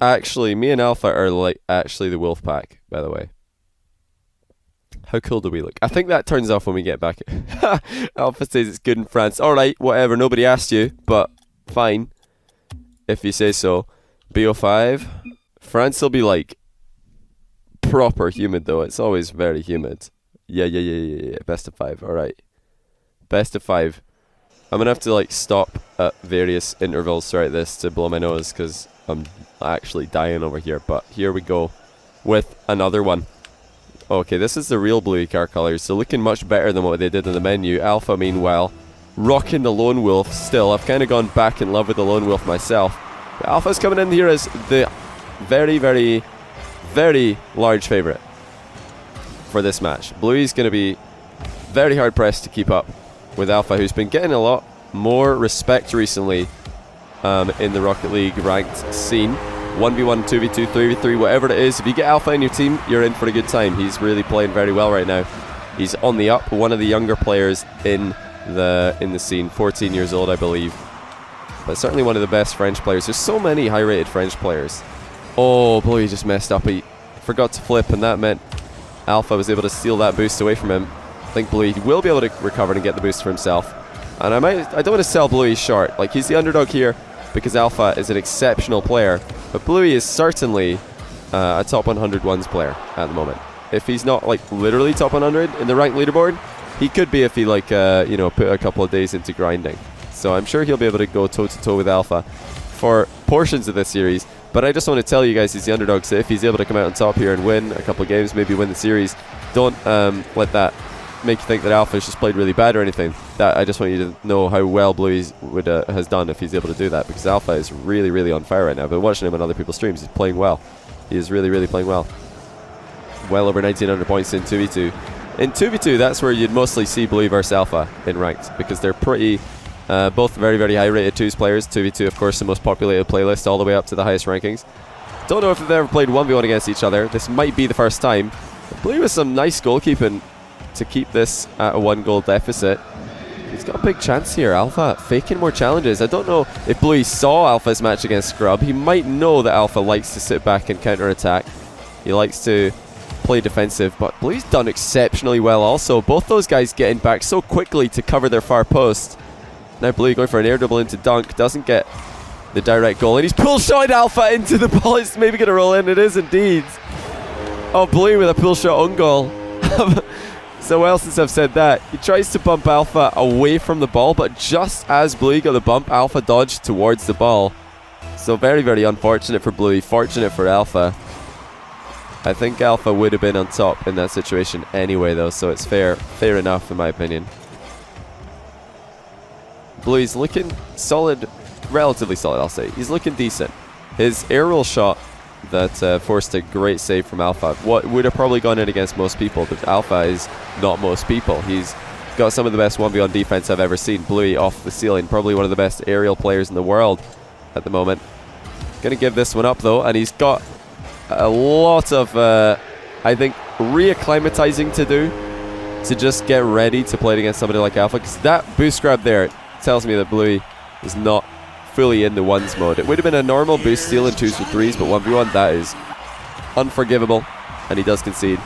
Actually, me and Alpha are like actually the wolf pack, by the way. How cool do we look? I think that turns off when we get back. Alpha says it's good in France. Alright, whatever, nobody asked you, but fine. If you say so. BO5. France will be like proper humid though. It's always very humid. Yeah. Best of 5. Alright. Best of 5. I'm gonna have to like stop at various intervals throughout this to blow my nose because I'm actually dying over here. But here we go with another one. Okay, this is the real Bluey car colours, so looking much better than what they did in the menu. Alpha, meanwhile, rocking the Lone Wolf still. I've kind of gone back in love with the Lone Wolf myself. But Alpha's coming in here as the very, very, very large favourite for this match. Bluey's going to be very hard pressed to keep up with Alpha, who's been getting a lot more respect recently in the Rocket League ranked scene. 1v1, 2v2, 3v3, whatever it is. If you get Alpha in your team, you're in for a good time. He's really playing very well right now. He's on the up, one of the younger players in the scene, 14 years old, I believe. But certainly one of the best French players. There's so many high-rated French players. Oh, Bluey just messed up. He forgot to flip, and that meant Alpha was able to steal that boost away from him. I think Bluey will be able to recover and get the boost for himself. And I don't want to sell Bluey short. Like, he's the underdog here because Alpha is an exceptional player. But Bluey is certainly a top 100 ones player at the moment. If he's not like literally top 100 in the ranked leaderboard, he could be if he like put a couple of days into grinding. So I'm sure he'll be able to go toe to toe with Alpha for portions of this series. But I just want to tell you guys he's the underdog, so if he's able to come out on top here and win a couple of games, maybe win the series, don't let that make you think that Alpha's just played really bad or anything. That I just want you to know how well Bluey has done if he's able to do that, because Alpha is really, really on fire right now. I've been watching him on other people's streams. He's playing well. He is really, really playing well. Well over 1900 points in 2v2. In 2v2, that's where you'd mostly see Bluey versus Alpha in ranked, because they're pretty both very, very high rated 2s players. 2v2, of course, the most populated playlist all the way up to the highest rankings. Don't know if they've ever played 1v1 against each other. This might be the first time. But Bluey with some nice goalkeeping to keep this at a 1-goal deficit. He's got a big chance here. Alpha faking more challenges. I don't know if Bluey saw Alpha's match against Scrub. He might know that Alpha likes to sit back and counter-attack. He likes to play defensive, but Bluey's done exceptionally well also. Both those guys getting back so quickly to cover their far post. Now Bluey going for an air dribble into dunk. Doesn't get the direct goal, and he's pull shot Alpha into the ball. It's maybe going to roll in. It is indeed. Oh, Bluey with a pull shot on goal. So well, since I've said that, he tries to bump Alpha away from the ball, but just as Bluey got the bump, Alpha dodged towards the ball. So very, very unfortunate for Bluey, fortunate for Alpha. I think Alpha would have been on top in that situation anyway though, so it's fair enough in my opinion. Bluey's looking solid, relatively solid I'll say. He's looking decent. His aerial shot that forced a great save from Alpha. What would have probably gone in against most people, but Alpha is not most people. He's got some of the best 1v1 defense I've ever seen. Bluey off the ceiling, probably one of the best aerial players in the world at the moment. Gonna give this one up though, and he's got a lot of, I think, reacclimatizing to do to just get ready to play against somebody like Alpha, because that boost grab there tells me that Bluey is not fully in the ones mode. It would have been a normal boost steal in 2s or 3s, but 1v1, that is unforgivable, and he does concede.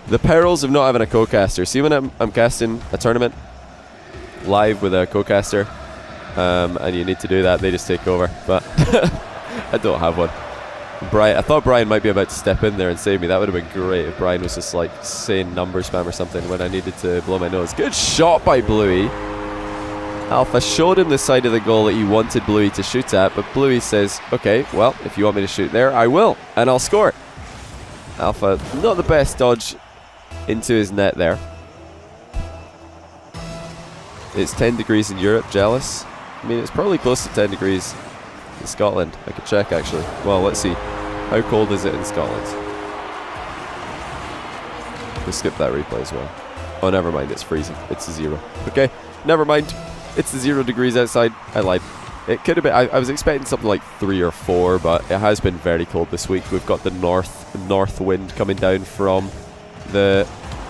The perils of not having a co-caster. See, when I'm casting a tournament live with a co-caster, and you need to do that, they just take over, but I don't have one. I thought Brian might be about to step in there and save me. That would have been great if Brian was just like saying number spam or something when I needed to blow my nose. Good shot by Bluey. Alpha showed him the side of the goal that he wanted Bluey to shoot at, but Bluey says, okay, well, if you want me to shoot there, I will, and I'll score. Alpha, not the best dodge into his net there. It's 10 degrees in Europe, jealous. I mean, it's probably close to 10 degrees in Scotland. I could check actually. Well, let's see. How cold is it in Scotland? We'll skip that replay as well. Oh, never mind. It's freezing. It's a 0. Okay, never mind. It's 0 degrees outside. I lied. It could have been. I was expecting something like 3 or 4, but it has been very cold this week. We've got the north wind coming down from the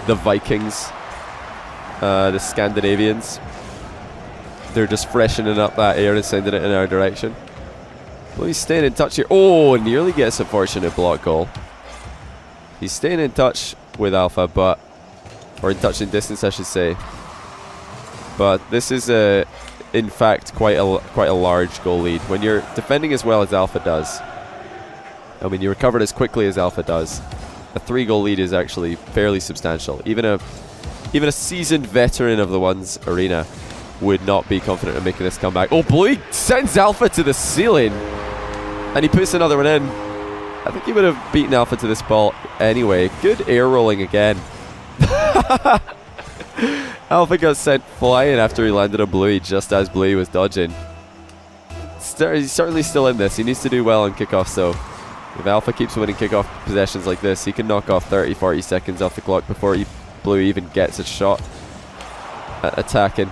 Vikings, the Scandinavians. they're just freshening up that air and sending it in our direction. Bluey's staying in touch here. Oh, nearly gets a fortunate block goal. He's staying in touch with Alpha, but, or in touch in distance, I should say. But this is in fact quite a large goal lead. When you're defending as well as Alpha does, I mean, you recovered as quickly as Alpha does, a 3-goal lead is actually fairly substantial. Even a seasoned veteran of the Ones arena would not be confident in making this comeback. Oh, Bluey sends Alpha to the ceiling, and he puts another one in. I think he would have beaten Alpha to this ball anyway. Good air rolling again. Alpha got sent flying after he landed on Bluey just as Bluey was dodging. He's certainly still in this. He needs to do well on kickoffs, though. If Alpha keeps winning kickoff possessions like this, he can knock off 30-40 seconds off the clock before Bluey even gets a shot at attacking.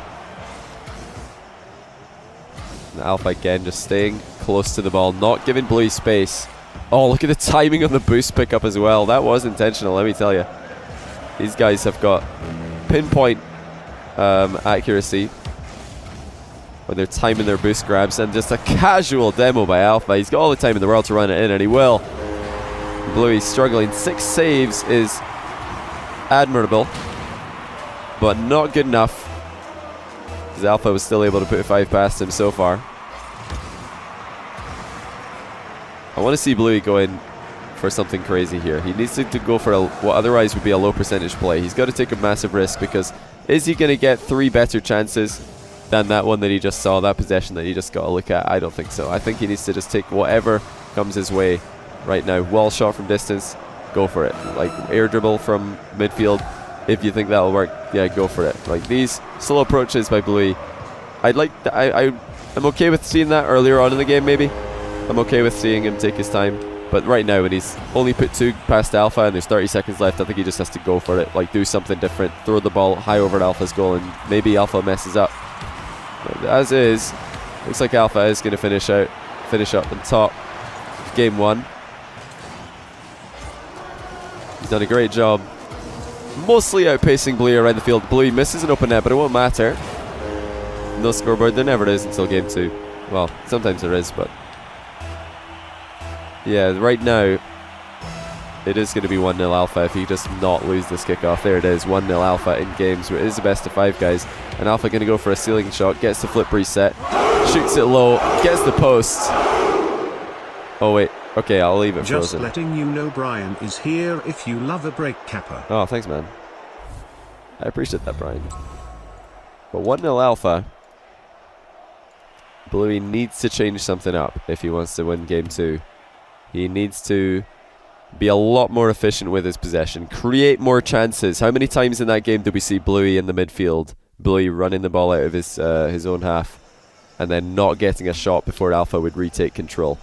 And Alpha again just staying close to the ball, not giving Bluey space. Oh, look at the timing on the boost pickup as well. That was intentional, let me tell you. These guys have got pinpoint accuracy when they're timing their boost grabs, and just a casual demo by Alpha. He's got all the time in the world to run it in, and he will. Bluey struggling. 6 saves is admirable, but not good enough, because Alpha was still able to put 5 past him so far. I want to see Bluey go in for something crazy here. He needs to go for what otherwise would be a low percentage play. He's got to take a massive risk, because is he going to get 3 better chances than that one that he just saw, that possession that he just got a look at? I don't think so. I think he needs to just take whatever comes his way right now. Wall shot from distance, go for it. Like air dribble from midfield, if you think that'll work, yeah, go for it. Like these slow approaches by Bluey, I'm okay with seeing that earlier on in the game maybe. I'm okay with seeing him take his time. But right now, when he's only put 2 past Alpha and there's 30 seconds left, I think he just has to go for it. Like, do something different. Throw the ball high over Alpha's goal, and maybe Alpha messes up. But as is, looks like Alpha is going to finish up on top of game 1. He's done a great job, mostly outpacing Bluey around the field. Bluey misses an open net, but it won't matter. No scoreboard. There never is until game 2. Well, sometimes there is, but yeah, right now it is going to be 1-0 Alpha if he just not lose this kickoff. There it is, 1-0 Alpha in games where it is the best of 5 guys. And Alpha going to go for a ceiling shot, gets the flip reset, shoots it low, gets the post. Oh wait, okay, I'll leave it frozen. Just letting you know Brian is here if you love a break capper. Oh, thanks man. I appreciate that, Brian. But 1-0 Alpha. Bluey needs to change something up if he wants to win game 2. He needs to be a lot more efficient with his possession, create more chances. How many times in that game did we see Bluey in the midfield, Bluey running the ball out of his own half, and then not getting a shot before Alpha would retake control?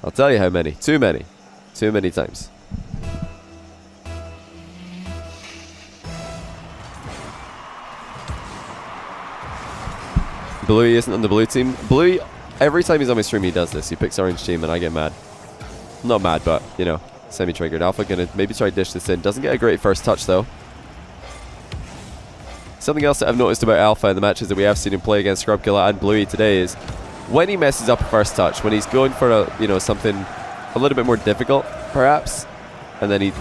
I'll tell you how many. Too many. Too many times. Bluey isn't on the blue team. Bluey, every time he's on my stream, he does this. He picks orange team, and I get mad. Not mad, but, you know, semi-triggered. Alpha gonna maybe try to dish this in. Doesn't get a great first touch, though. Something else that I've noticed about Alpha in the matches that we have seen him play against Scrubkilla and Bluey today is when he messes up a first touch, when he's going for something a little bit more difficult, perhaps, and then he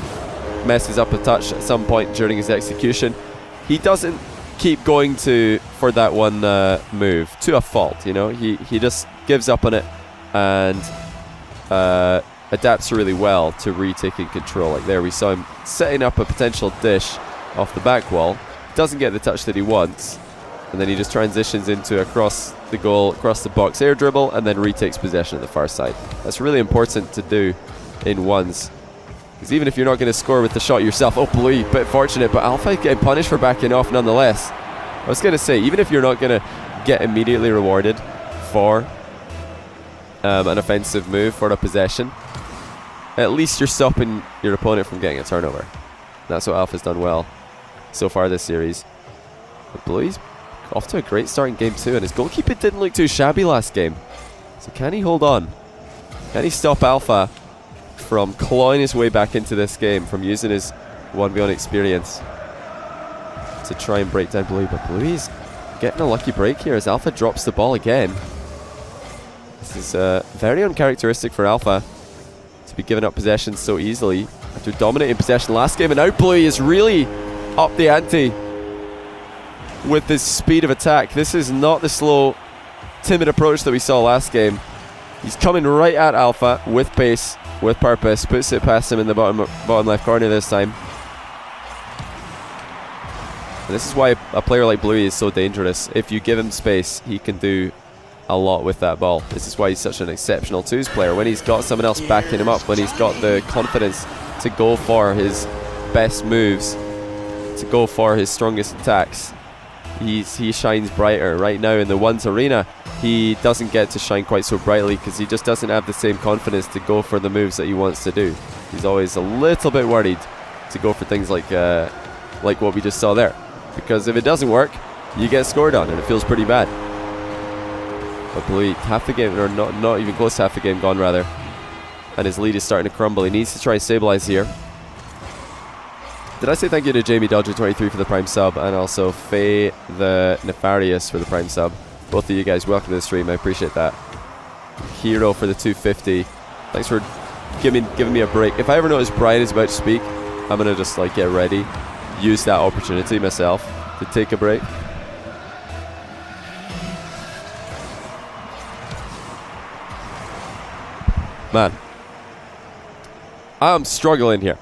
messes up a touch at some point during his execution, he doesn't keep going for that one move to a fault. You know, he just gives up on it and adapts really well to retaking control. Like there, we saw him setting up a potential dish off the back wall, doesn't get the touch that he wants, and then he just transitions into across the goal, across the box air dribble, and then retakes possession at the far side. That's really important to do in ones, because even if you're not going to score with the shot yourself, oh, Bluey, bit fortunate, but Alpha getting punished for backing off nonetheless. I was going to say, even if you're not going to get immediately rewarded for an offensive move, for a possession, at least you're stopping your opponent from getting a turnover. That's what Alpha's done well so far this series. But Bluey's off to a great start in game 2, and his goalkeeping didn't look too shabby last game. So can he hold on? Can he stop Alpha from clawing his way back into this game, from using his 1v1 experience to try and break down Bluey? But Bluey's getting a lucky break here as Alpha drops the ball again. This is very uncharacteristic for Alpha to be giving up possession so easily after dominating possession last game, and now Bluey is really up the ante with this speed of attack. This is not the slow, timid approach that we saw last game. He's coming right at Alpha with pace, with purpose, puts it past him in the bottom left corner this time. And this is why a player like Bluey is so dangerous. If you give him space, he can do a lot with that ball. This is why he's such an exceptional twos player. When he's got someone else backing him up, when he's got the confidence to go for his best moves, to go for his strongest attacks, he shines brighter. Right now in the ones arena, he doesn't get to shine quite so brightly because he just doesn't have the same confidence to go for the moves that he wants to do. He's always a little bit worried to go for things like what we just saw there, because if it doesn't work, you get scored on and it feels pretty bad. But Bluey, half the game, or not even close to half the game gone rather, and his lead is starting to crumble. He needs to try and stabilize here. Did I say thank you to Jamie Dodger23 for the Prime sub, and also Faye the Nefarious for the Prime sub? Both of you guys, welcome to the stream. I appreciate that. Hero for the 250. Thanks for giving me a break. If I ever notice Brian is about to speak, I'm gonna just like get ready, use that opportunity myself to take a break. Man, I'm struggling here.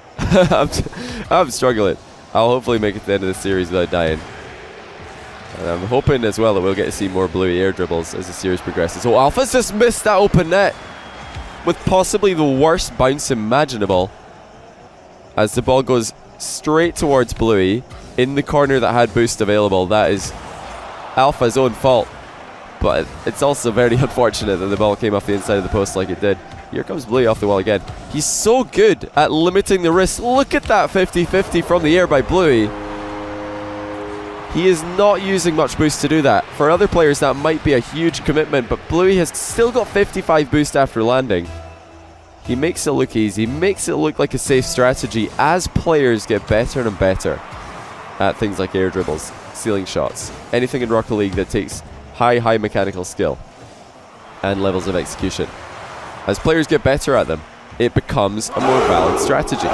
I'm struggling. I'll hopefully make it to the end of the series without dying. And I'm hoping as well that we'll get to see more Bluey air dribbles as the series progresses. Oh, Alpha's just missed that open net with possibly the worst bounce imaginable, as the ball goes straight towards Bluey in the corner that had boost available. That is Alpha's own fault, but it's also very unfortunate that the ball came off the inside of the post like it did. Here comes Bluey off the wall again. He's so good at limiting the risk. Look at that 50-50 from the air by Bluey. He is not using much boost to do that. For other players that might be a huge commitment, but Bluey has still got 55 boost after landing. He makes it look easy, makes it look like a safe strategy as players get better and better at things like air dribbles, ceiling shots, anything in Rocket League that takes high mechanical skill and levels of execution. As players get better at them, it becomes a more valid strategy.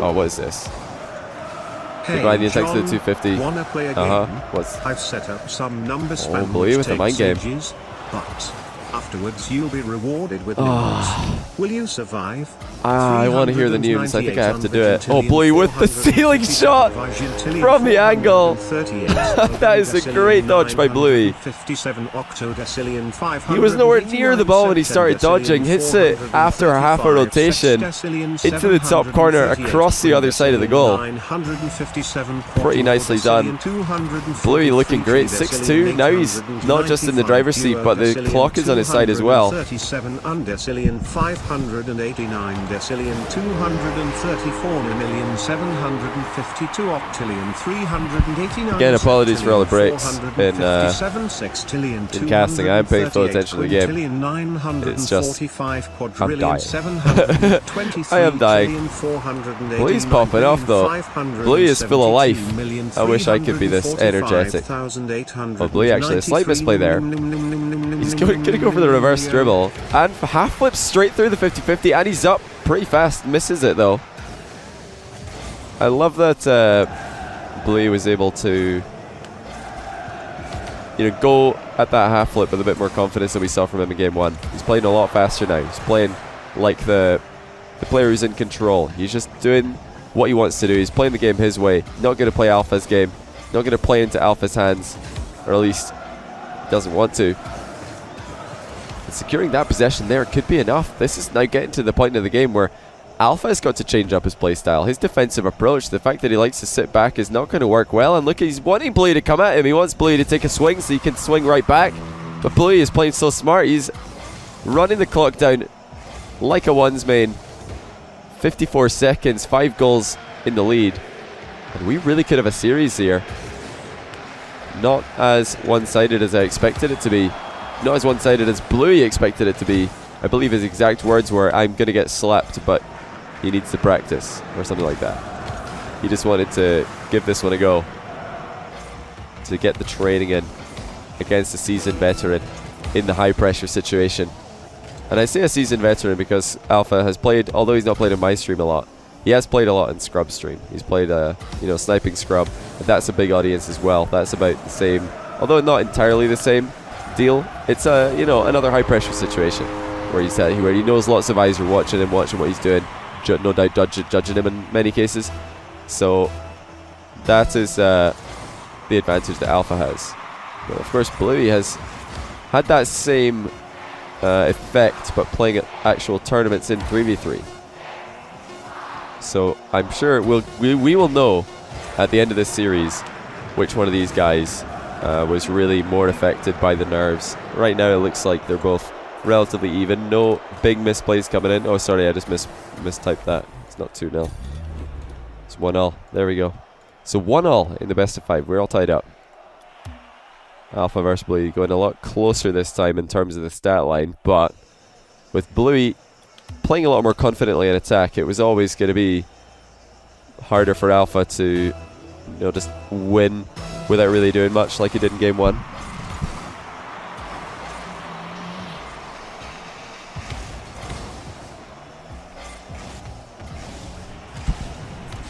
Oh, what is this? Hey, John, thanks to the 250. Wanna play a game? What's? I've set up some number spam Bluey with the mind game. But afterwards you'll be rewarded with nickels. Will you survive? I want to hear the news. I think I have to do it. Oh, Bluey with the ceiling shot from the angle. That is a great dodge by Bluey. He was nowhere near the ball when he started dodging. Hits it after a half a rotation into the top corner across the other side of the goal. Pretty nicely done. Bluey looking great. 6-2. Now he's not just in the driver's seat, but the clock is on his side as well. 37 undecillion 589 decillion 234,752 octillion 389. Again, apologies for all the breaks in casting. I'm paying full attention to the game. It's just I'm dying. I am dying. Bluey's popping off though. Bluey is full of life. I wish I could be this energetic. Oh, Bluey actually a slight misplay there. He's going to go for the reverse dribble and half flips straight through the 50-50, and he's up pretty fast. Misses it though. I love that Bluey was able to go at that half flip with a bit more confidence than we saw from him in game one. He's playing a lot faster now. He's playing like the player who's in control. He's just doing what he wants to do. He's playing the game his way. Not going to play Alpha's game. Not going to play into Alpha's hands, or at least he doesn't want to. Securing that possession there could be enough. This is now getting to the point of the game where Alpha has got to change up his playstyle. His defensive approach, the fact that he likes to sit back, is not going to work well. And look, he's wanting Bluey to come at him. He wants Bluey to take a swing so he can swing right back. But Bluey is playing so smart. He's running the clock down like a ones main. 54 seconds, 5 goals in the lead. And we really could have a series here. Not as one-sided as I expected it to be. Not as one-sided as Bluey expected it to be. I believe his exact words were, "I'm going to get slapped, but he needs to practice," or something like that. He just wanted to give this one a go. to get the training in against a seasoned veteran in the high pressure situation. And I say a seasoned veteran because Alpha has played, although he's not played in my stream a lot, he has played a lot in Scrub stream. He's played sniping Scrub, but that's a big audience as well. That's about the same, although not entirely the same deal. It's another high pressure situation where where he knows lots of eyes are watching him, watching what he's doing, no doubt judging him in many cases. So that is the advantage that Alpha has. But of course, Bluey has had that same effect, but playing at actual tournaments in 3v3. So I'm sure we will know at the end of this series which one of these guys was really more affected by the nerves. Right now it looks like they're both relatively even. No big misplays coming in. Oh, sorry, I just mistyped that. It's not 2-0. It's 1-0. There we go. So 1-0 in the best of 5. We're all tied up. Alpha versus Bluey going a lot closer this time in terms of the stat line, but with Bluey playing a lot more confidently in attack, it was always going to be harder for Alpha to just win without really doing much like he did in game 1.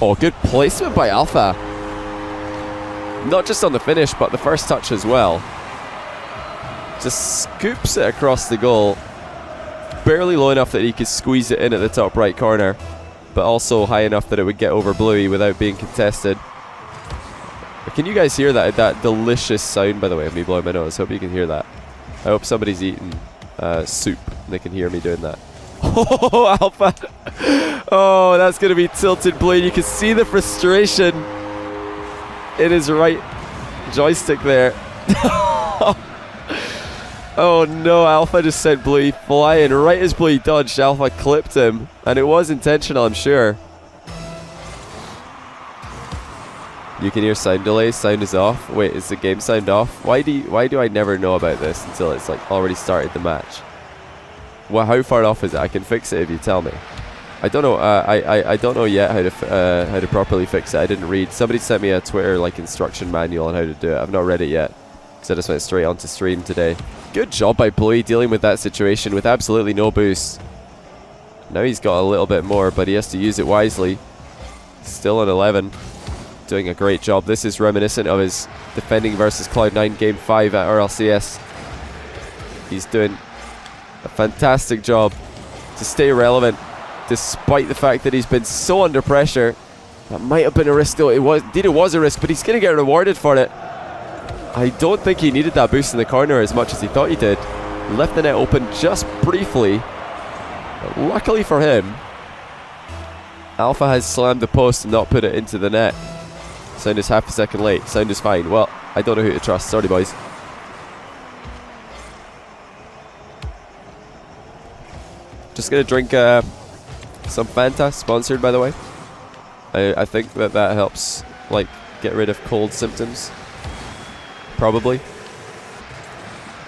Oh, good placement by Alpha. Not just on the finish, but the first touch as well. Just scoops it across the goal. Barely low enough that he could squeeze it in at the top right corner, but also high enough that it would get over Bluey without being contested. Can you guys hear that delicious sound, by the way, of me blowing my nose? Hope you can hear that. I hope somebody's eating soup and they can hear me doing that. Oh, Alpha. Oh, that's going to be tilted Bluey. You can see the frustration in his right joystick there. Oh no, Alpha just sent Bluey flying. Right as Bluey dodged, Alpha clipped him. And it was intentional, I'm sure. You can hear sound delay. Sound is off. Wait, is the game sound off? Why do I never know about this until it's like already started the match? Well, how far off is it? I can fix it if you tell me. I don't know. I don't know yet how to properly fix it. I didn't read. Somebody sent me a Twitter instruction manual on how to do it. I've not read it yet because I just went straight onto stream today. Good job by Bluey dealing with that situation with absolutely no boost. Now he's got a little bit more, but he has to use it wisely. Still on 11. Doing a great job. This is reminiscent of his defending versus Cloud9 Game 5 at RLCS. He's doing a fantastic job to stay relevant despite the fact that he's been so under pressure. That might have been a risk though. It was a risk, but he's going to get rewarded for it. I don't think he needed that boost in the corner as much as he thought he did. Left the net open just briefly. But luckily for him, Alpha has slammed the post and not put it into the net. Sound is half a second late. Sound is fine. Well, I don't know who to trust. Sorry, boys. Just going to drink some Fanta, sponsored by the way. I think that helps get rid of cold symptoms. Probably.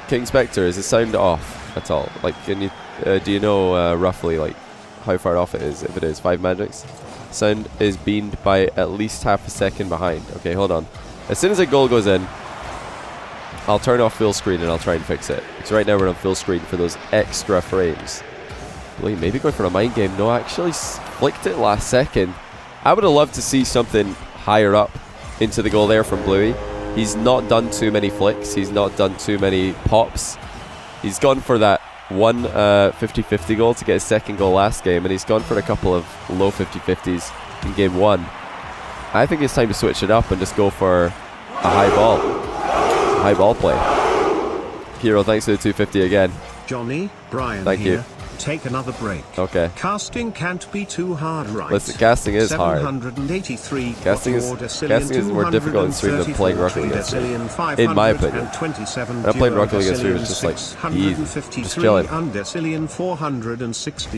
King Spectre, is the sound off at all? Can you do you know roughly how far off it is? If it is 5 magics, sound is beamed by at least half a second behind. Okay, hold on. As soon as a goal goes in, I'll turn off full screen and I'll try and fix it. Because right now we're on full screen for those extra frames. Bluey maybe going for a mind game. No, actually flicked it last second. I would have loved to see something higher up into the goal there from Bluey. He's not done too many flicks. He's not done too many pops. He's gone for that one 50-50 goal to get his second goal last game, and he's gone for a couple of low 50-50s in game 1. I think it's time to switch it up and just go for a high ball play. Hero, thanks for the 250 again. Johnny, Brian Thank here. you. Take another break. Okay. Casting can't be too hard, right? Listen, casting is hard. 783. Casting is more difficult in stream than playing Rocket League against stream, in my opinion. And playing Rocket League against stream is just easy, just chilling.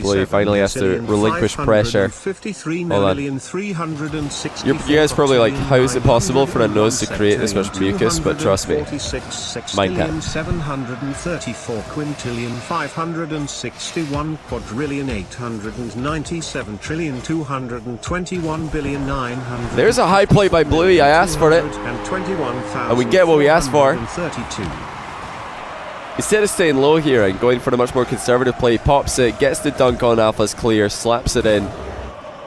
Bluey finally has to relinquish pressure. Hold on. You guys probably like, how is it possible for a nose to create this much mucus? But trust me, mine can. 734 quintillion 561 1,897,221,900,000. There's a high play by Bluey. I asked for it. And we get what we asked for. Instead of staying low here and going for a much more conservative play, he pops it, gets the dunk on Alpha's clear, slaps it in.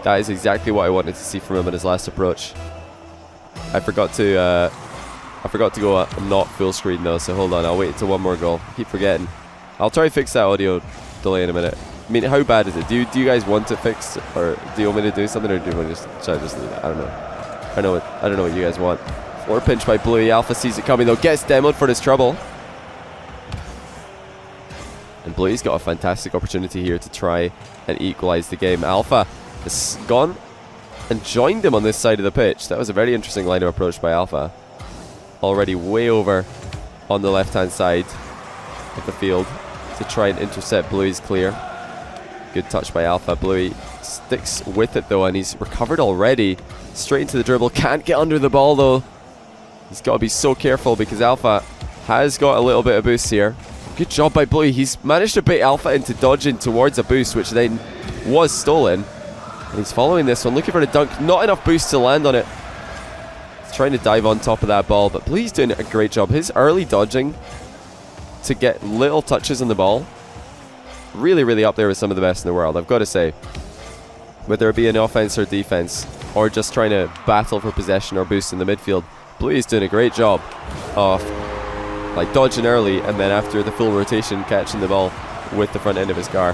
That is exactly what I wanted to see from him in his last approach. I forgot to go not full screen though, so hold on, I'll wait until one more goal. I keep forgetting. I'll try and fix that audio delay in a minute. I mean, how bad is it? Do you guys want it fixed, or do you want me to do something, or do you want to just leave it? I don't know. I don't know what you guys want. Floor pinch by Bluey. Alpha sees it coming though, gets demoed for his trouble. And Bluey's got a fantastic opportunity here to try and equalize the game. Alpha has gone and joined him on this side of the pitch. That was a very interesting line of approach by Alpha. Already way over on the left-hand side of the field to try and intercept Bluey's clear. Good touch by Alpha. Bluey sticks with it though, and he's recovered already. Straight into the dribble. Can't get under the ball though. He's got to be so careful because Alpha has got a little bit of boost here. Good job by Bluey. He's managed to bait Alpha into dodging towards a boost, which then was stolen. And he's following this one, looking for a dunk. Not enough boost to land on it. He's trying to dive on top of that ball, but Bluey's doing a great job. His early dodging to get little touches on the ball, really, really up there with some of the best in the world, I've got to say. Whether it be an offense or defense, or just trying to battle for possession or boost in the midfield, Bluey's doing a great job of like dodging early, and then after the full rotation, catching the ball with the front end of his car.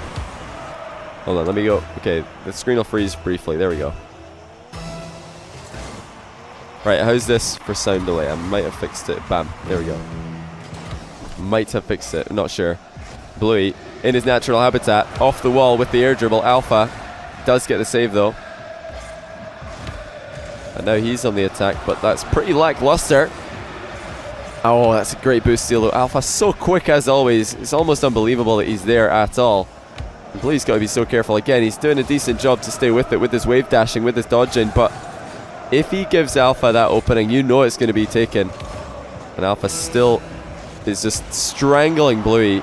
Hold on, let me go. Okay, the screen will freeze briefly. There we go. Right, how's this for sound delay? I might have fixed it. Bam, there we go. Might have fixed it, I'm not sure. Bluey, in his natural habitat, off the wall with the air dribble. Alpha does get the save though. And now he's on the attack, but that's pretty lackluster. Oh, that's a great boost steal though. Alpha so quick as always. It's almost unbelievable that he's there at all. And Bluey's got to be so careful. Again, he's doing a decent job to stay with it, with his wave dashing, with his dodging, but if he gives Alpha that opening, you know it's going to be taken. And Alpha still is just strangling Bluey,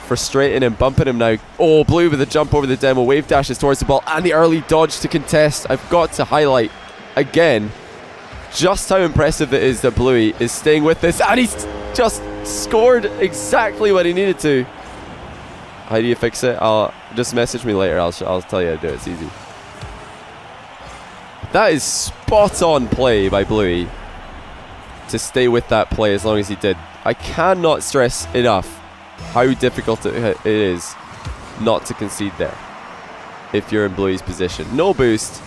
frustrating him, bumping him now. Oh, Bluey with a jump over the demo, wave dashes towards the ball, and the early dodge to contest. I've got to highlight again just how impressive it is that Bluey is staying with this, and he's just scored exactly what he needed to. How do you fix it? I'll just message me later. I'll tell you how to do it. It's easy. That is spot on play by Bluey to stay with that play as long as he did. I cannot stress enough how difficult it is not to concede there if you're in Bluey's position. No boost.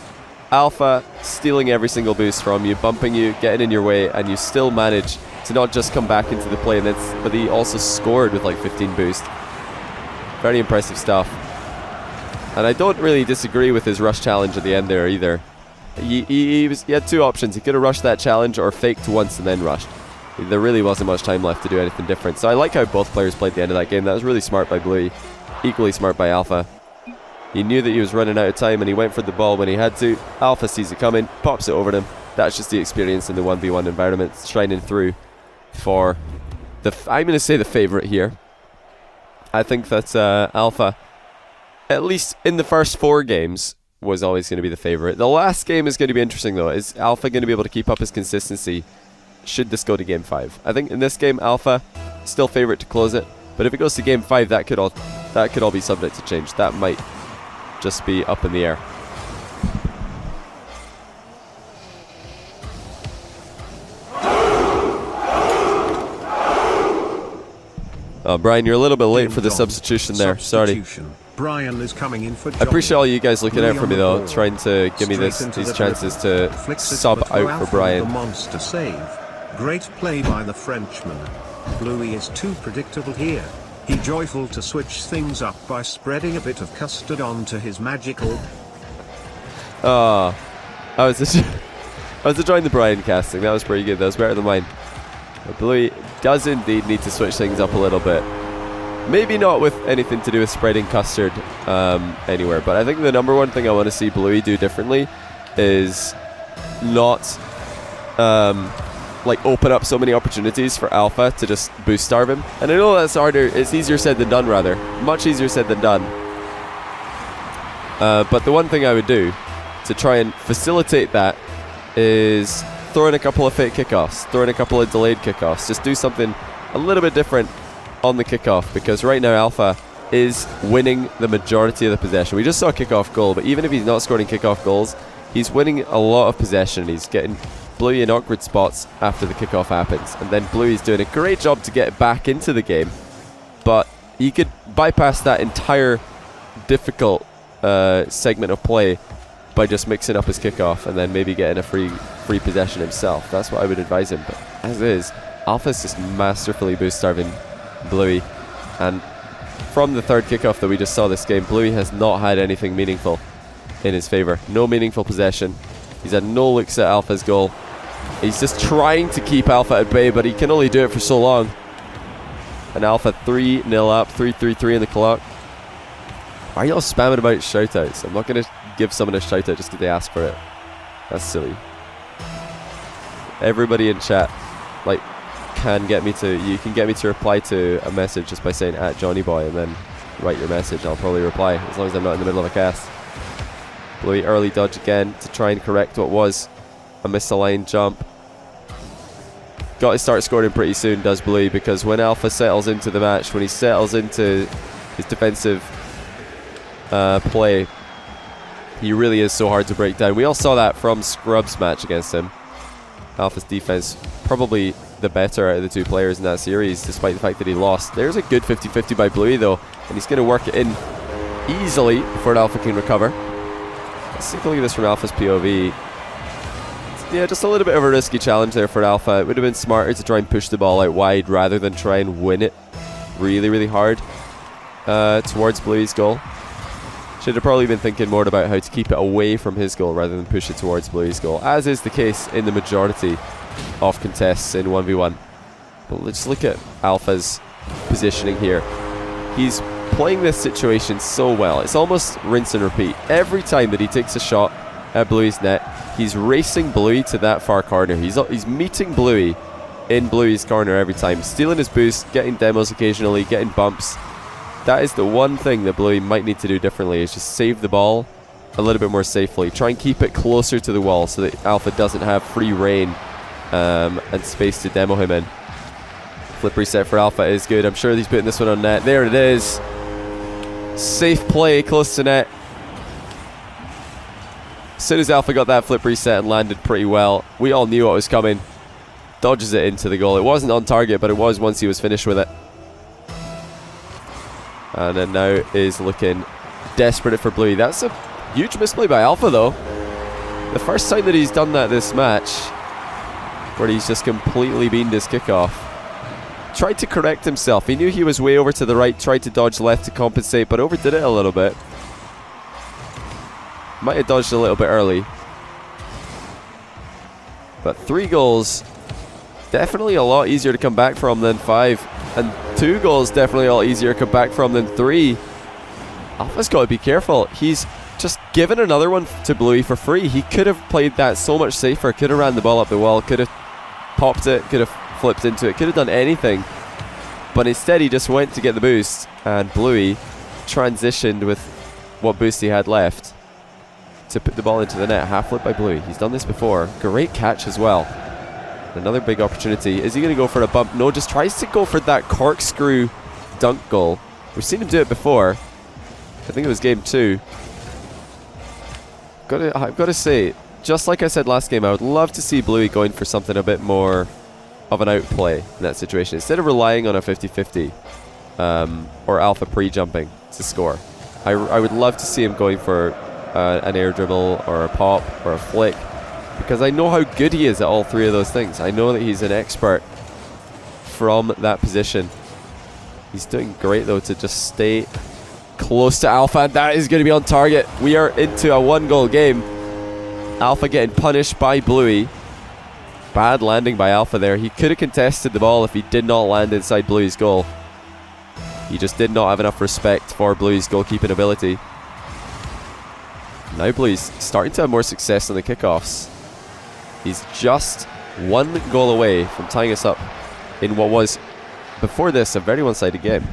Alpha stealing every single boost from you, bumping you, getting in your way, and you still manage to not just come back into the play, but he also scored with like 15 boost. Very impressive stuff. And I don't really disagree with his rush challenge at the end there either. He had two options. He could have rushed that challenge or faked once and then rushed. There really wasn't much time left to do anything different. So I like how both players played the end of that game. That was really smart by Bluey. Equally smart by Alpha. He knew that he was running out of time and he went for the ball when he had to. Alpha sees it coming, pops it over to him. That's just the experience in the 1v1 environment shining through for I'm going to say the favourite here. I think that Alpha, at least in the first 4 games, was always going to be the favourite. The last game is going to be interesting though. Is Alpha going to be able to keep up his consistency should this go to game 5? I think in this game Alpha still favourite to close it, but if it goes to game 5, that could all be subject to change. That might just be up in the air. Brian, you're a little bit late for the substitution there. Sorry. Brian is coming in for I appreciate all you guys looking out for me though, trying to give me these chances to sub out for Brian. The monster save. Great play by the Frenchman. Bluey is too predictable here. He joyful to switch things up by spreading a bit of custard onto his magical. I was enjoying the Brian casting. That was pretty good. That was better than mine. But Bluey does indeed need to switch things up a little bit. Maybe not with anything to do with spreading custard anywhere, but I think the number one thing I want to see Bluey do differently is not like open up so many opportunities for Alpha to just boost starve him. And I know that's harder, it's easier said than done rather. Much easier said than done. But the one thing I would do to try and facilitate that is throw in a couple of fake kickoffs, throw in a couple of delayed kickoffs. Just do something a little bit different on the kickoff, because right now Alpha is winning the majority of the possession. We just saw a kickoff goal, but even if he's not scoring kickoff goals, he's winning a lot of possession. He's getting Bluey in awkward spots after the kickoff happens, and then Bluey's doing a great job to get back into the game, but he could bypass that entire difficult segment of play by just mixing up his kickoff and then maybe getting a free possession himself. That's what I would advise him. But as is, Alpha's just masterfully boost starving Bluey, and from the third kickoff that we just saw this game, Bluey has not had anything meaningful in his favour. No meaningful possession. He's had no looks at Alpha's goal. He's just trying to keep Alpha at bay, but he can only do it for so long. And Alpha 3-0 up, 3-3-3 in the clock. Why are y'all spamming about shoutouts? I'm not going to give someone a shoutout just because they ask for it. That's silly. Everybody in chat, like, you can get me to reply to a message just by saying @JohnnyBoy and then write your message. I'll probably reply as long as I'm not in the middle of a cast. Bluey early dodge again to try and correct what was a misaligned jump. Got to start scoring pretty soon, does Bluey, because when Alpha settles into the match, when he settles into his defensive play, he really is so hard to break down. We all saw that from Scrub's match against him. Alpha's defense probably the better out of the two players in that series, despite the fact that he lost. There's a good 50-50 by Bluey though, and he's going to work it in easily before Alpha can recover. Let's take a look at this from Alpha's POV. Yeah, just a little bit of a risky challenge there for Alpha. It would have been smarter to try and push the ball out wide rather than try and win it really, really hard towards Bluey's goal. Should have probably been thinking more about how to keep it away from his goal rather than push it towards Bluey's goal, as is the case in the majority of contests in 1v1. But let's look at Alpha's positioning here. He's playing this situation so well. It's almost rinse and repeat. Every time that he takes a shot at Bluey's net, he's racing Bluey to that far corner. He's meeting Bluey in Bluey's corner every time, stealing his boost, getting demos occasionally, getting bumps. That is the one thing that Bluey might need to do differently, is just save the ball a little bit more safely. Try and keep it closer to the wall so that Alpha doesn't have free reign and space to demo him in. Flip reset for Alpha is good. I'm sure he's putting this one on net. There it is. Safe play, close to net. As soon as Alpha got that flip reset and landed pretty well, we all knew what was coming. Dodges it into the goal. It wasn't on target, but it was once he was finished with it. And then now is looking desperate for Bluey. That's a huge misplay by Alpha though. The first time that he's done that this match, where he's just completely beamed his kickoff. Tried to correct himself. He knew he was way over to the right, tried to dodge left to compensate, but overdid it a little bit. Might have dodged a little bit early. But 3 goals, definitely a lot easier to come back from than 5. And 2 goals, definitely a lot easier to come back from than 3. Alpha's got to be careful. He's just given another one to Bluey for free. He could have played that so much safer. Could have ran the ball up the wall. Could have popped it. Could have flipped into it. Could have done anything. But instead he just went to get the boost. And Bluey transitioned with what boost he had left to put the ball into the net. Half flip by Bluey. He's done this before. Great catch as well. Another big opportunity. Is he going to go for a bump? No, just tries to go for that corkscrew dunk goal. We've seen him do it before. I think it was game 2. I've got to say, just like I said last game, I would love to see Bluey going for something a bit more of an outplay in that situation. Instead of relying on a 50-50 or Alpha pre-jumping to score. I would love to see him going for an air dribble or a pop or a flick, because I know how good he is at all 3 of those things. I know that he's an expert from that position. He's doing great though to just stay close to Alpha, and that is going to be on target. We are into a 1-goal game. Alpha getting punished by Bluey. Bad landing by Alpha there. He could have contested the ball if he did not land inside Bluey's goal. He just did not have enough respect for Bluey's goalkeeping ability. Now Bluey's starting to have more success on the kickoffs. He's just one goal away from tying us up in what was, before this, a very one-sided game.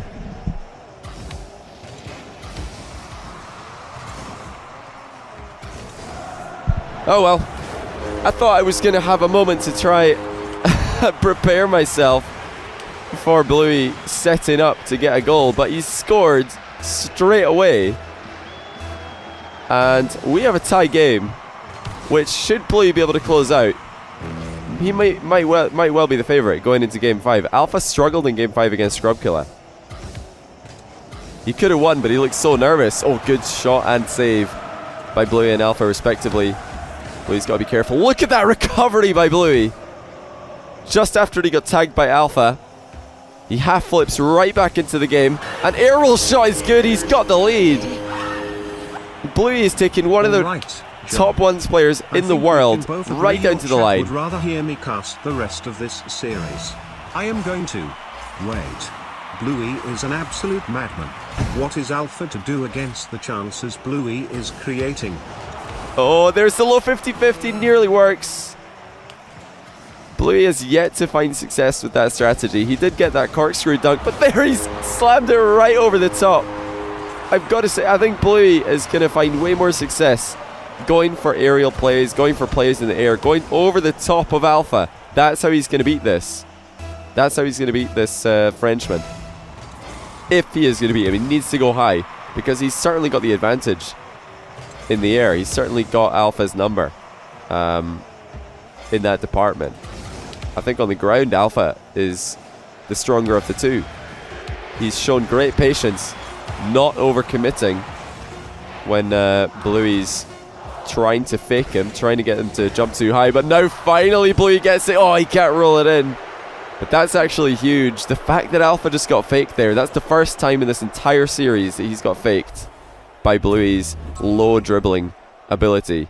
Oh well. I thought I was going to have a moment to try prepare myself for Bluey setting up to get a goal, but he scored straight away. And we have a tie game, which should Bluey be able to close out. He might well be the favourite going into Game 5. Alpha struggled in Game 5 against Scrubkiller. He could have won, but he looked so nervous. Oh, good shot and save by Bluey and Alpha respectively. Bluey's got to be careful. Look at that recovery by Bluey. Just after he got tagged by Alpha, he half flips right back into the game. An air roll shot is good. He's got the lead. Bluey is taking one of the top ones players in the world right down to the line. Would rather hear me cast the rest of this series. I am going to. Wait. Bluey is an absolute madman. What is Alpha to do against the chances Bluey is creating? Oh, there's the low 50-50, nearly works. Bluey has yet to find success with that strategy. He did get that corkscrew dunk, but there he's slammed it right over the top. I've got to say, I think Bluey is going to find way more success going for aerial plays, going for plays in the air, going over the top of Alpha. That's how he's going to beat this. That's how he's going to beat this Frenchman. If he is going to beat him, he needs to go high, because he's certainly got the advantage in the air. He's certainly got Alpha's number in that department. I think on the ground, Alpha is the stronger of the two. He's shown great patience, not overcommitting when Bluey's trying to fake him, trying to get him to jump too high. But now finally Bluey gets it. Oh, he can't roll it in. But that's actually huge. The fact that Alpha just got faked there, that's the first time in this entire series that he's got faked by Bluey's low dribbling ability.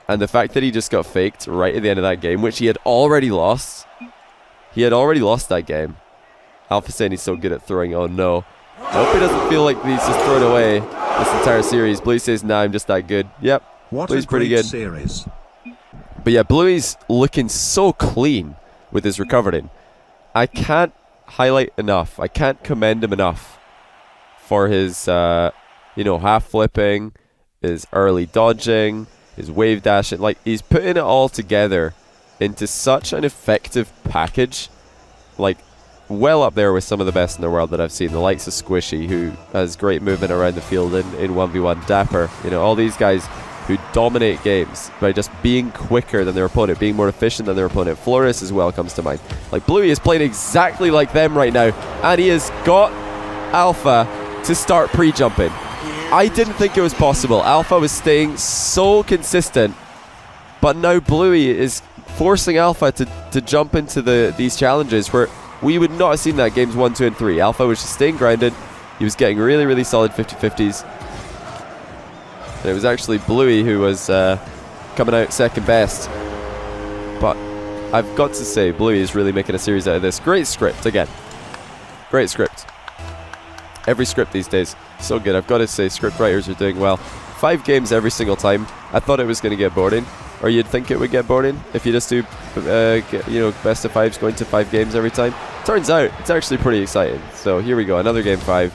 And the fact that he just got faked right at the end of that game, which he had already lost. He had already lost that game. Alpha saying he's so good at throwing. Oh no. I hope he doesn't feel like he's just thrown away this entire series. Bluey says, nah, I'm just that good. Yep. Bluey's pretty good. Series. But yeah, Bluey's looking so clean with his recovering. I can't highlight enough. I can't commend him enough for his, half flipping, his early dodging, his wave dashing. Like, he's putting it all together into such an effective package. Like, well up there with some of the best in the world that I've seen. The likes of Squishy, who has great movement around the field in 1v1. Dapper, all these guys who dominate games by just being quicker than their opponent, being more efficient than their opponent. Flores as well comes to mind. Like, Bluey is playing exactly like them right now, and he has got Alpha to start pre-jumping. I didn't think it was possible. Alpha was staying so consistent, but now Bluey is forcing Alpha to jump into these challenges where we would not have seen that games 1, 2, and 3. Alpha was just staying grounded. He was getting really, really solid 50-50s. And it was actually Bluey who was coming out second best. But I've got to say, Bluey is really making a series out of this. Great script, again. Great script. Every script these days, so good. I've got to say, script writers are doing well. 5 games every single time. I thought it was going to get boring, or you'd think it would get boring if you just do, best of 5s going to 5 games every time. Turns out it's actually pretty exciting. So here we go, another game 5.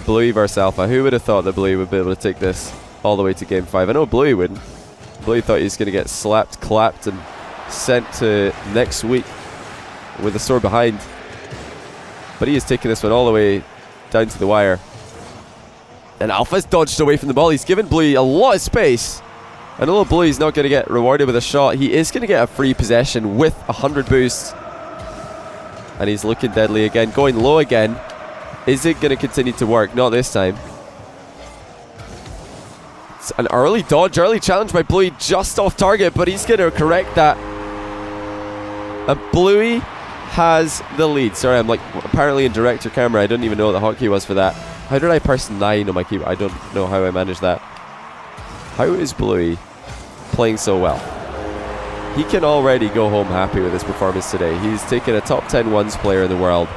Bluey versus Alpha. Who would have thought that Bluey would be able to take this all the way to game 5? I know Bluey wouldn't. Bluey thought he was going to get slapped, clapped, and sent to next week with a sore behind. But he is taking this one all the way down to the wire. And Alpha's dodged away from the ball. He's given Bluey a lot of space. And although Bluey's not going to get rewarded with a shot, he is going to get a free possession with 100 boosts. And he's looking deadly again. Going low again. Is it going to continue to work? Not this time. It's an early dodge, early challenge by Bluey, just off target, but he's going to correct that. And Bluey has the lead. Sorry, I'm apparently in director camera. I don't even know what the hotkey was for that. How did I press 9 on my keyboard? I don't know how I managed that. How is Bluey playing so well? He can already go home happy with his performance today. He's taken a top 10 ones player in the world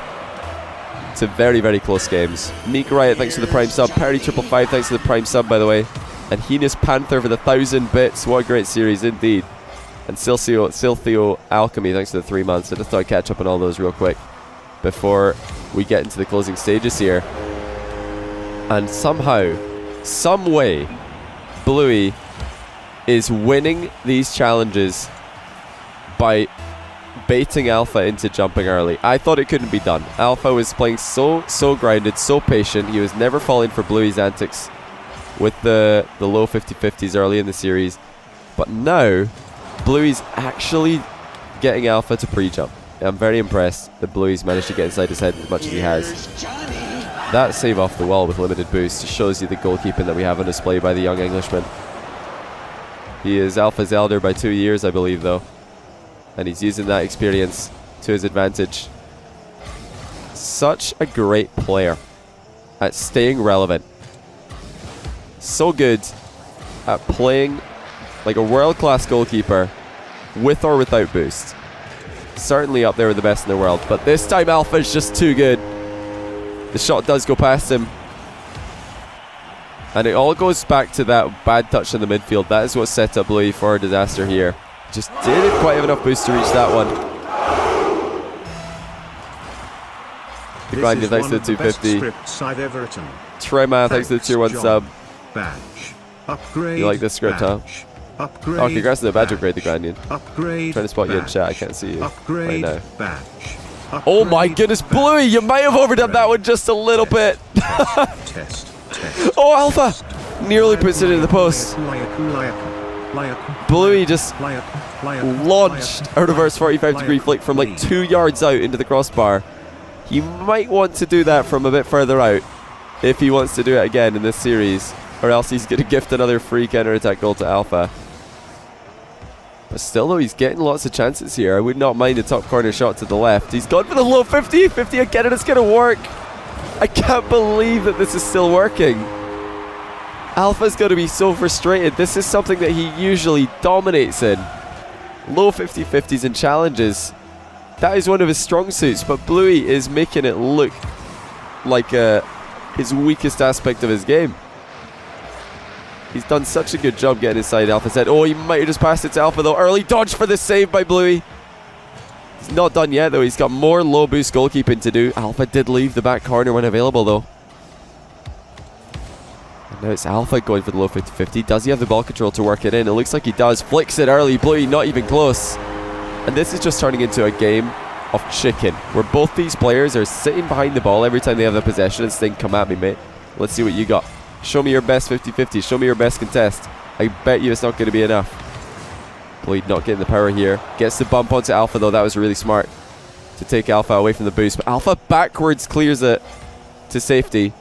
to very, very close games. Meek Riot, thanks for the Prime sub. Perry555, thanks for the Prime sub, by the way. And Heinous Panther for the 1,000 bits. What a great series indeed. and Silthio Alchemy, thanks to the 3 months. I just thought I'd catch up on all those real quick before we get into the closing stages here. And somehow, some way, Bluey is winning these challenges by baiting Alpha into jumping early. I thought it couldn't be done. Alpha was playing so grounded, so patient. He was never falling for Bluey's antics with the low 50-50s early in the series. But now, Bluey's actually getting Alpha to pre-jump. I'm very impressed that Bluey's managed to get inside his head as much as he has. That save off the wall with limited boost just shows you the goalkeeping that we have on display by the young Englishman. He is Alpha's elder by 2 years, I believe, though. And he's using that experience to his advantage. Such a great player at staying relevant. So good at playing like a world-class goalkeeper with or without boost. Certainly up there with the best in the world. But this time Alpha's just too good. The shot does go past him. And it all goes back to that bad touch in the midfield. That is what set up Bluey for a disaster here. Just didn't quite have enough boost to reach that one. The Grinding, thanks to the 250. Trema, thanks to the tier 1 sub. Badge. Upgrade. You like this script, huh? Upgrade. Oh, congrats on the badge upgrade, the Grinding. Upgrade. Trying to spot you in chat, I can't see you Upgrade. right now. Badge. Oh my goodness, Bluey, you might have overdone that one just a little bit. Test. Oh, Alpha nearly puts it in the post. Bluey just launched a reverse 45-degree flick from like 2 yards out into the crossbar. He might want to do that from a bit further out if he wants to do it again in this series, or else he's going to gift another free counter-attack goal to Alpha. But still though, he's getting lots of chances here. I would not mind a top corner shot to the left. He's gone for the low 50 again, and it's going to work. I can't believe that this is still working. Alpha's going to be so frustrated. This is something that he usually dominates in. Low 50-50s and challenges. That is one of his strong suits, but Bluey is making it look like his weakest aspect of his game. He's done such a good job getting inside Alpha's head. Oh, he might have just passed it to Alpha though. Early dodge for the save by Bluey. He's not done yet though. He's got more low boost goalkeeping to do. Alpha did leave the back corner when available though. And now it's Alpha going for the low 50-50. Does he have the ball control to work it in? It looks like he does. Flicks it early. Bluey not even close. And this is just turning into a game of chicken, where both these players are sitting behind the ball every time they have the possession and saying, come at me, mate. Let's see what you got. Show me your best 50-50. Show me your best contest. I bet you it's not going to be enough. Bluey not getting the power here. Gets the bump onto Alpha, though. That was really smart to take Alpha away from the boost. But Alpha backwards clears it to safety.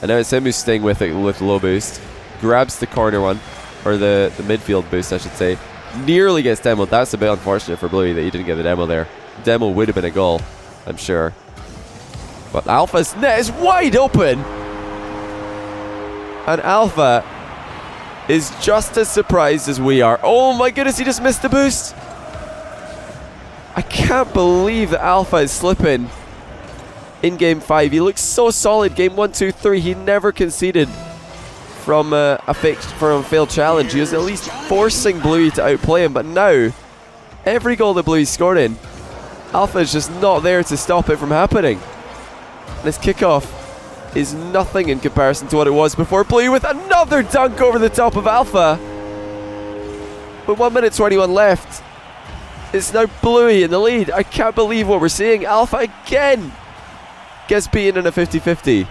And now it's him who's staying with it with low boost. Grabs the corner one, or the midfield boost, I should say. Nearly gets demoed. That's a bit unfortunate for Bluey that he didn't get the demo there. Demo would have been a goal, I'm sure. But Alpha's net is wide open. And Alpha is just as surprised as we are. Oh my goodness, he just missed the boost. I can't believe that Alpha is slipping in game 5. He looks so solid. Game 1, 2, 3. He never conceded from a failed challenge. He was at least forcing Bluey to outplay him, but now every goal that Bluey's scored in, Alpha is just not there to stop it from happening. And his kickoff is nothing in comparison to what it was before. Bluey with another dunk over the top of Alpha. With 1 minute 21 left, it's now Bluey in the lead. I can't believe what we're seeing. Alpha again gets beaten in a 50-50.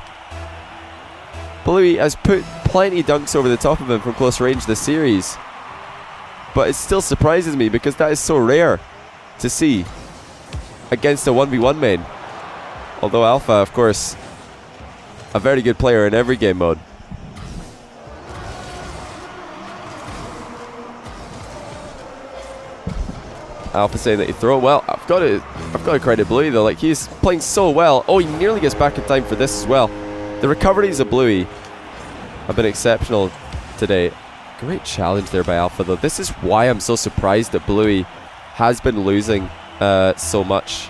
Bluey has put plenty dunks over the top of him from close range this series, but it still surprises me because that is so rare to see against a 1v1 main. Although Alpha, of course, a very good player in every game mode. Alpha saying that he throw it well. I've got to credit Bluey though. Like, he's playing so well. Oh, he nearly gets back in time for this as well. The recoveries of Bluey have been exceptional today. Great challenge there by Alpha though. This is why I'm so surprised that Bluey has been losing so much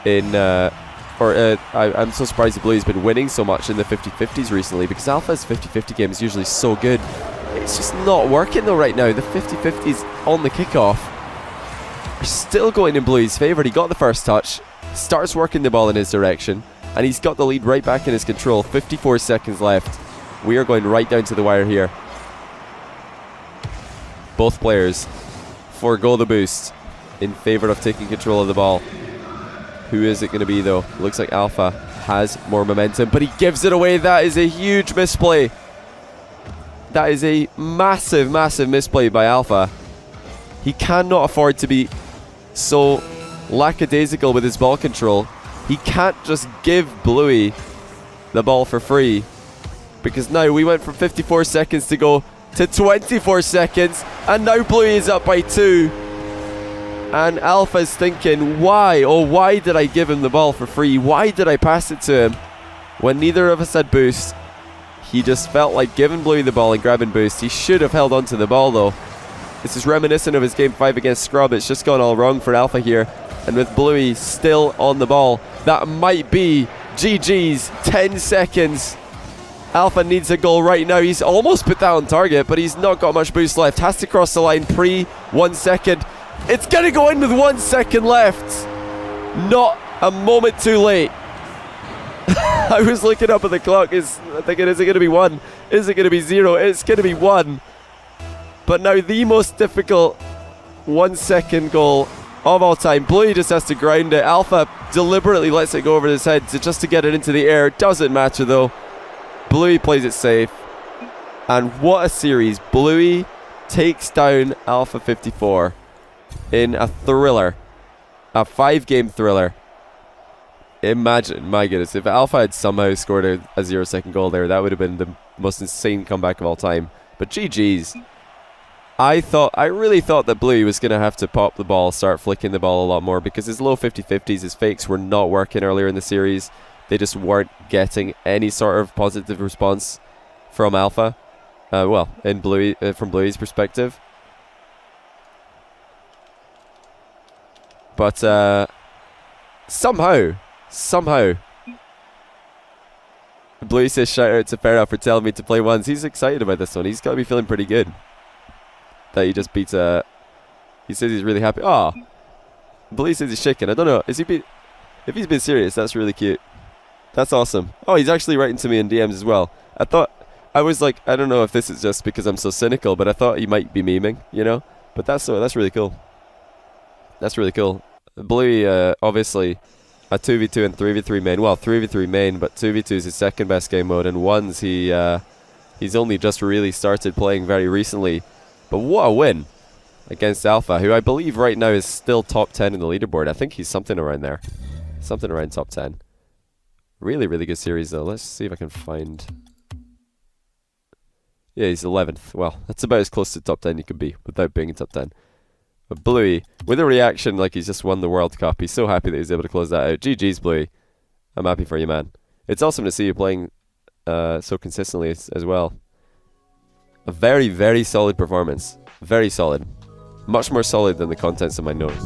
in I'm so surprised that Bluey's been winning so much in the 50-50s recently, because Alpha's 50-50 game is usually so good. It's just not working though right now. The 50-50s on the kickoff are still going in Bluey's favour. He got the first touch, starts working the ball in his direction, and he's got the lead right back in his control. 54 seconds left. We are going right down to the wire here. Both players forego the boost in favour of taking control of the ball. Who is it going to be though? Looks like Alpha has more momentum, but he gives it away. That is a huge misplay. That is a massive, massive misplay by Alpha. He cannot afford to be so lackadaisical with his ball control. He can't just give Bluey the ball for free, because now we went from 54 seconds to go to 24 seconds, and now Bluey is up by 2. And Alpha's thinking, why? Oh, why did I give him the ball for free? Why did I pass it to him when neither of us had boost? He just felt like giving Bluey the ball and grabbing boost. He should have held on to the ball though. This is reminiscent of his game 5 against Scrub. It's just gone all wrong for Alpha here. And with Bluey still on the ball, that might be GG's. 10 seconds. Alpha needs a goal right now. He's almost put that on target, but he's not got much boost left. Has to cross the line pre 1 second. It's going to go in with 1 second left. Not a moment too late. I was looking up at the clock, thinking, is it going to be 1? Is it going to be 0? It's going to be 1. But now the most difficult 1 second goal of all time. Bluey just has to ground it. Alpha deliberately lets it go over his head just to get it into the air. Doesn't matter though. Bluey plays it safe. And what a series. Bluey takes down Alpha54 in a thriller. A 5-game thriller. Imagine, my goodness, if Alpha had somehow scored a 0-second goal there, that would have been the most insane comeback of all time. But GG's. I really thought that Bluey was going to have to pop the ball, start flicking the ball a lot more, because his low 50-50s, his fakes were not working earlier in the series. They just weren't getting any sort of positive response from Alpha. Well, in Bluey, from Bluey's perspective. But somehow, Bluey says shout out to Farah for telling me to play ones. He's excited about this one. He's got to be feeling pretty good that he just beats he says he's really happy. Oh, Bluey says he's shaking. I don't know. If he's been serious, that's really cute. That's awesome. Oh, he's actually writing to me in DMs as well. I was like, I don't know if this is just because I'm so cynical, but I thought he might be memeing, you know? But that's really cool. That's really cool. Bluey, obviously, a 2v2 and 3v3 main. Well, 3v3 main, but 2v2 is his second best game mode, and ones he's only just really started playing very recently. But what a win against Alpha, who I believe right now is still top 10 in the leaderboard. I think he's something around there. Something around top 10. Really, really good series though. Let's see if I can find... Yeah, he's 11th. Well, that's about as close to top 10 you can be without being in top 10. But Bluey, with a reaction like he's just won the World Cup, he's so happy that he's able to close that out. GG's, Bluey. I'm happy for you, man. It's awesome to see you playing so consistently as well. A very, very solid performance. Very solid. Much more solid than the contents of my notes.